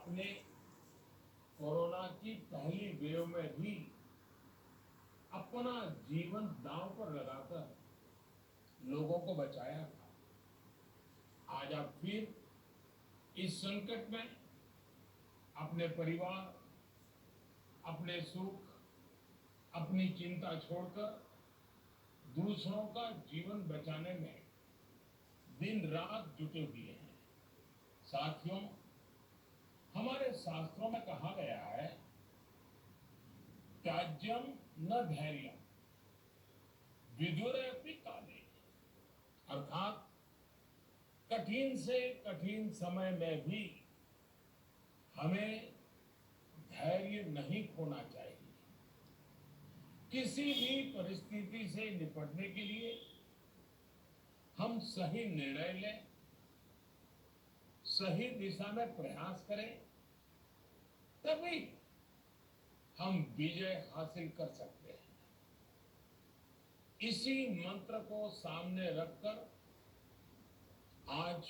आपने कोरोना की पहली वेव में भी अपना जीवन दांव पर लगाकर लोगों को बचाया था। आज आप फिर इस संकट में अपने परिवार, अपने सुख, अपनी चिंता छोड़कर दूसरों का जीवन बचाने में दिन रात जुटे हुए हैं। साथियों, हमारे शास्त्रों में कहा गया है, त्याज्यम न धैर्यम विदुरपि काले, अर्थात कठिन से कठिन समय में भी हमें धैर्य नहीं खोना चाहिए। किसी भी परिस्थिति से निपटने के लिए हम सही निर्णय लें, सही दिशा में प्रयास करें, तभी हम विजय हासिल कर सकते हैं। इसी मंत्र को सामने रखकर आज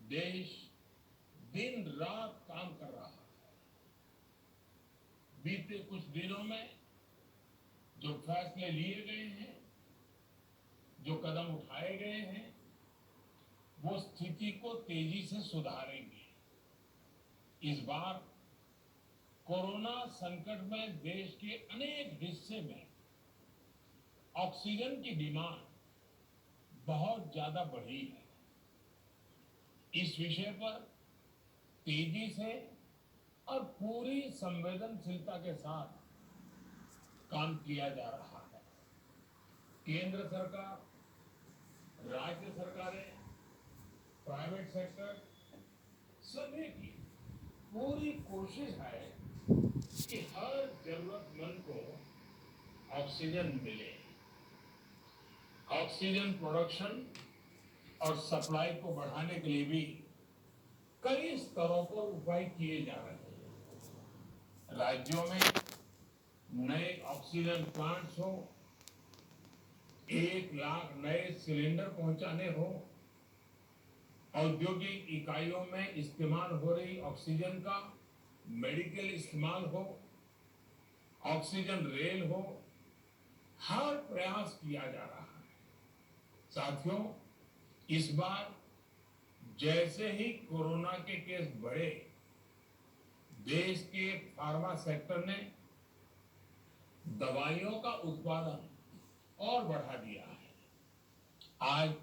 देश दिन रात काम कर रहा है। बीते कुछ दिनों में जो फैसले लिए गए हैं, जो कदम उठाए गए हैं, वो स्थिति को तेजी से सुधारेंगे। इस बार कोरोना संकट में देश के अनेक हिस्से में ऑक्सीजन की डिमांड बहुत ज्यादा बढ़ी है। इस विषय पर तेजी से और पूरी संवेदनशीलता के साथ काम किया जा रहा है। केंद्र सरकार, राज्य सरकारें, प्राइवेट सेक्टर, सभी की पूरी कोशिश है कि हर जरूरतमंद को ऑक्सीजन मिले। ऑक्सीजन प्रोडक्शन और सप्लाई को बढ़ाने के लिए भी कई स्तरों पर उपाय किए जा रहे हैं। राज्यों में नए ऑक्सीजन प्लांट्स हो, 1 लाख नए सिलेंडर पहुंचाने हो, औद्योगिक इकाइयों में इस्तेमाल हो रही ऑक्सीजन का मेडिकल इस्तेमाल हो, ऑक्सीजन रेल हो, हर प्रयास किया जा रहा है। साथियों, इस बार जैसे ही कोरोना के केस बढ़े, देश के फार्मा सेक्टर ने दवाइयों का उत्पादन और बढ़ा दिया है। आज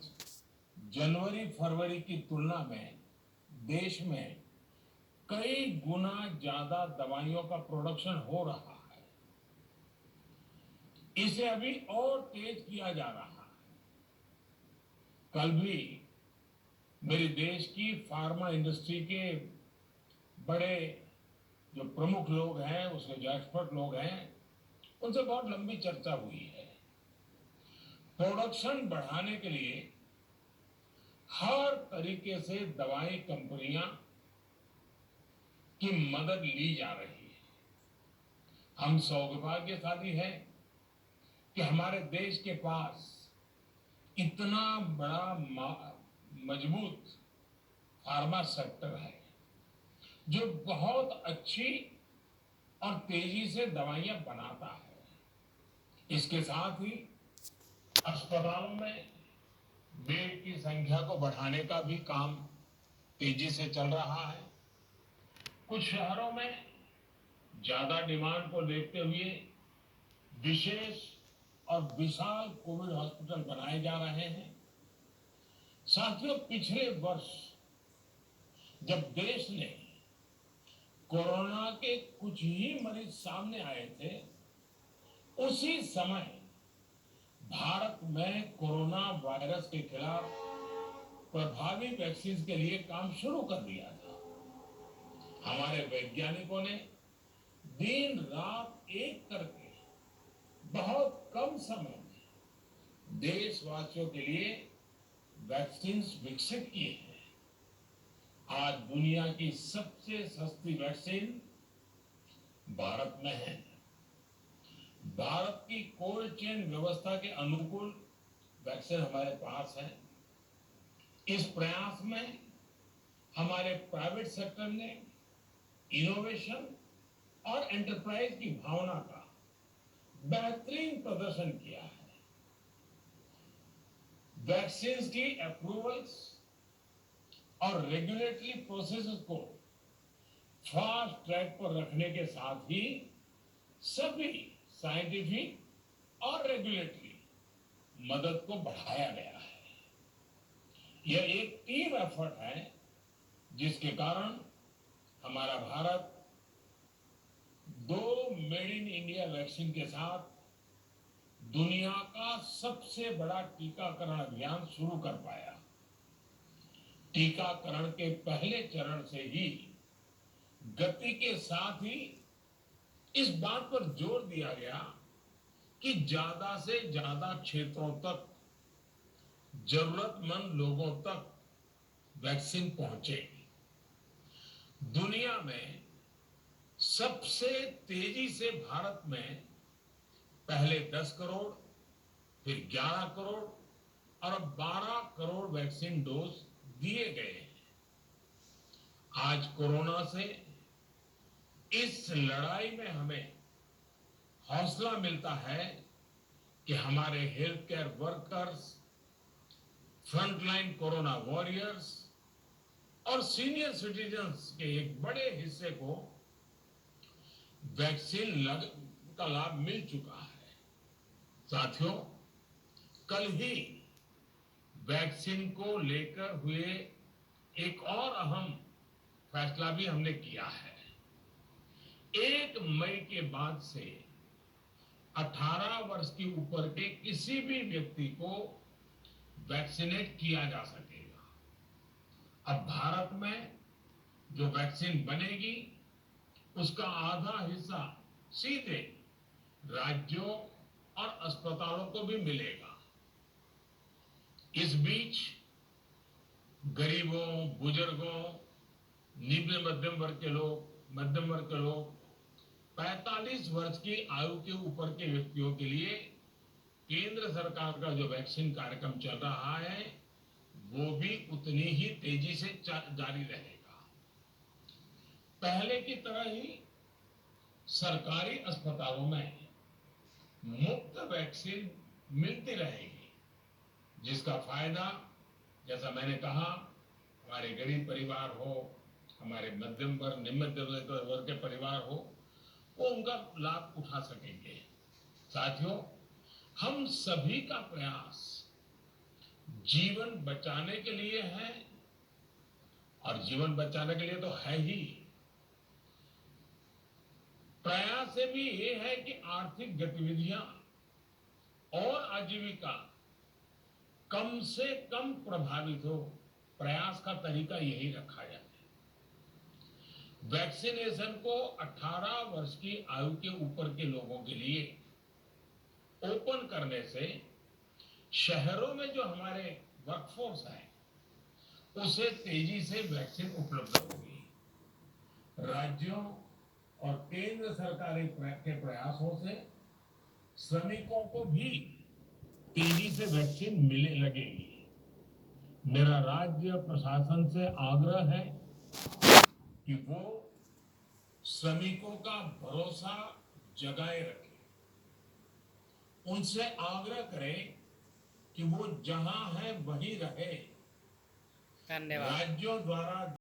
जनवरी फरवरी की तुलना में देश में कई गुना ज्यादा दवाइयों का प्रोडक्शन हो रहा है। इसे अभी और तेज किया जा रहा है। कल भी मेरे देश की फार्मा इंडस्ट्री के बड़े जो प्रमुख लोग हैं, उसके जो एक्सपर्ट लोग हैं, उनसे बहुत लंबी चर्चा हुई है। प्रोडक्शन बढ़ाने के लिए हर तरीके से दवाई कंपनियां की मदद ली जा रही है। हम सौभाग्यशाली हैं कि हमारे देश के पास इतना बड़ा मजबूत फार्मा सेक्टर है जो बहुत अच्छी और तेजी से दवाइयां बनाता है। इसके साथ ही अस्पतालों में बेड की संख्या को बढ़ाने का भी काम तेजी से चल रहा है। कुछ शहरों में ज्यादा डिमांड को देखते हुए विशेष और विशाल कोविड हॉस्पिटल बनाए जा रहे हैं। साथियों, पिछले वर्ष जब देश ने कोरोना के कुछ ही मरीज सामने आए थे, उसी समय भारत में कोरोना वायरस के खिलाफ प्रभावी वैक्सीन के लिए काम शुरू कर दिया था। हमारे वैज्ञानिकों ने दिन रात एक करके बहुत कम समय में देशवासियों के लिए वैक्सीन विकसित किए हैं। आज दुनिया की सबसे सस्ती वैक्सीन भारत में है। भारत की कोल्ड चेन व्यवस्था के अनुकूल वैक्सीन हमारे पास है। इस प्रयास में हमारे प्राइवेट सेक्टर ने इनोवेशन और एंटरप्राइज की भावना का बेहतरीन प्रदर्शन किया है। वैक्सीन की अप्रूवल्स और रेगुलेटरी प्रोसेसेस को फास्ट ट्रैक पर रखने के साथ ही सभी साइंटिफिक और रेगुलेटरी मदद को बढ़ाया गया है। यह एक टीम एफर्ट है जिसके कारण हमारा Bharat 2 made in India vaccine के साथ दुनिया का सबसे बड़ा टीकाकरण अभियान शुरू कर पाया। टीकाकरण के पहले चरण से ही गति के साथ ही इस बात पर जोर दिया गया कि ज्यादा से ज्यादा क्षेत्रों तक, जरूरतमंद लोगों तक वैक्सीन पहुंचे। दुनिया में सबसे तेजी से भारत में पहले 10 करोड़, फिर 11 करोड़ और अब 12 करोड़ वैक्सीन डोज दिए गए हैं। आज कोरोना से इस लड़ाई में हमें हौसला मिलता है कि हमारे health care workers, frontline corona warriors और सीनियर सिटीजन्स के एक बड़े हिस्से को वैक्सीन का लाभ मिल चुका है। साथियों, कल ही वैक्सीन को लेकर हुए एक और अहम फैसला भी हमने किया है। 1 मई के बाद से 18 वर्ष के ऊपर के किसी भी व्यक्ति को वैक्सीनेट किया जा सकेगा। अब भारत में जो वैक्सीन बनेगी उसका आधा हिस्सा सीधे राज्यों और अस्पतालों को भी मिलेगा। इस बीच गरीबों, बुजुर्गों, निम्न मध्यम वर्ग के लोग 45 वर्ष की आयु के ऊपर के व्यक्तियों के लिए केंद्र सरकार का जो वैक्सीन कार्यक्रम चल रहा है वो भी उतनी ही तेजी से जारी रहेगा। पहले की तरह ही सरकारी अस्पतालों में मुफ्त वैक्सीन मिलती रहेगी, जिसका फायदा, जैसा मैंने कहा, हमारे गरीब परिवार हो, हमारे मध्यम वर्ग, निम्न वर्ग के परिवार हो, वो उनका लाभ उठा सकेंगे। साथियों, हम सभी का प्रयास जीवन बचाने के लिए है और जीवन बचाने के लिए तो है ही, प्रयास से भी ये है कि आर्थिक गतिविधियां और आजीविका कम से कम प्रभावित हो। प्रयास का तरीका यही रखा जाए। वैक्सीनेशन को 18 वर्ष की आयु के ऊपर के लोगों के लिए ओपन करने से शहरों में जो हमारे वर्कफोर्स है उसे तेजी से वैक्सीन उपलब्ध होगी। राज्यों और केंद्र सरकार के प्रयासों से श्रमिकों को भी तेजी से वैक्सीन मिलने लगेगी। मेरा राज्य प्रशासन से आग्रह है कि वो श्रमिकों का भरोसा जगाए रखे। उनसे आग्रह करें कि वो जहां है वहीं रहे। धन्यवाद। राज्यों द्वारा